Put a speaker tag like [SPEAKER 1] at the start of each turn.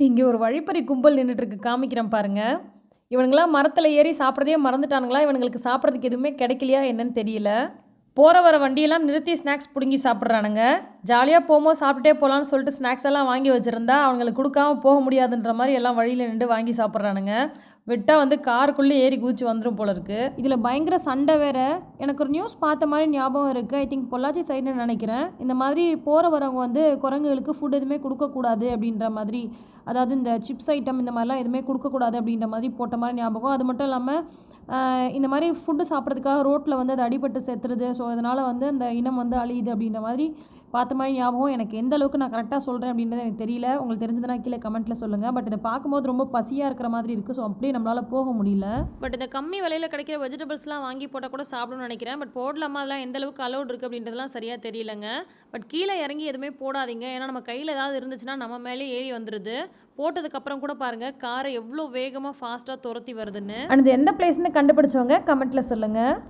[SPEAKER 1] இங்கே ஒரு வழிப்பறி கும்பல் நின்றுட்டுருக்கு, காமிக்கிறேன் பாருங்க. இவனுங்களாம் மரத்தில் ஏறி சாப்பிட்றதே மறந்துட்டானுங்களா? இவனுங்களுக்கு சாப்பிட்றதுக்கு எதுவுமே கிடைக்கலையா என்னன்னு தெரியல. போகிற வர வண்டியெல்லாம் நிறுத்தி ஸ்நாக்ஸ் பிடுங்கி சாப்பிட்றானுங்க. ஜாலியாக போகும்போது சாப்பிட்டுட்டே போகலான்னு சொல்லிட்டு ஸ்நாக்ஸ் எல்லாம் வாங்கி வச்சுருந்தா அவங்களுக்கு கொடுக்காம போக முடியாதுன்ற மாதிரி எல்லாம் வழியில் நின்று வாங்கி சாப்பிட்றானுங்க. விட்டால் வந்து காருக்குள்ளே ஏறி குதிச்சு வந்துடும் போல இருக்குது. இதில் பயங்கர சண்டை வேறு. எனக்கு ஒரு நியூஸ் பார்த்த மாதிரி ஞாபகம் இருக்குது. ஐ திங்க் பொள்ளாச்சி சைடுன்னு நினைக்கிறேன். இந்த மாதிரி போகிற வரவங்க வந்து குரங்குகளுக்கு ஃபுட் எதுவுமே கொடுக்கக்கூடாது அப்படின்ற மாதிரி, அதாவது இந்த சிப்ஸ் ஐட்டம் இந்த மாதிரிலாம் எதுவுமே கொடுக்கக்கூடாது அப்படின்ற மாதிரி போட்ட மாதிரி ஞாபகம். அது மட்டும் இல்லாமல் இந்த மாதிரி ஃபுட்டு சாப்பிட்றதுக்காக ரோட்டில் வந்து அது அடிபட்டு செத்துருது. ஸோ அதனால் வந்து அந்த இனம் வந்து அழியுது அப்படின்ற மாதிரி பார்த்த மாதிரி ஞாபகம். எனக்கு எந்த அளவுக்கு நான் கரெக்டாக சொல்கிறேன் அப்படின்றது எனக்கு தெரியல. உங்களுக்கு தெரிஞ்சதுன்னா கீழே கமெண்ட்டில் சொல்லுங்கள். பட் இதை பார்க்கும்போது ரொம்ப பசியாக இருக்கிற மாதிரி இருக்குது. ஸோ அப்படியே நம்மளால் போக முடியல. பட் இந்த கம்மி விலையில் கிடைக்கிற வெஜிடபிள்ஸ்லாம் வாங்கி போட்டால் கூட சாப்பிடணும்னு நினைக்கிறேன். பட் போடலாமா, அதெல்லாம் எந்த அளவுக்கு அலோட் இருக்குது அப்படின்றதுலாம் சரியாக தெரியலங்க. பட் கீழே இறங்கி எதுவுமே போடாதீங்க. ஏன்னா நம்ம கையில் ஏதாவது இருந்துச்சுன்னா நம்ம மேலே ஏறி வந்துடுது. போட்டதுக்கப்புறம் கூட பாருங்கள் காரை எவ்வளோ வேகமாக ஃபாஸ்ட்டாக துரத்தி வருதுன்னு. அண்ட் எந்த பிளேஸ்ன்னு கண்டுபிடிச்சவங்க கமெண்ட்டில் சொல்லுங்கள்.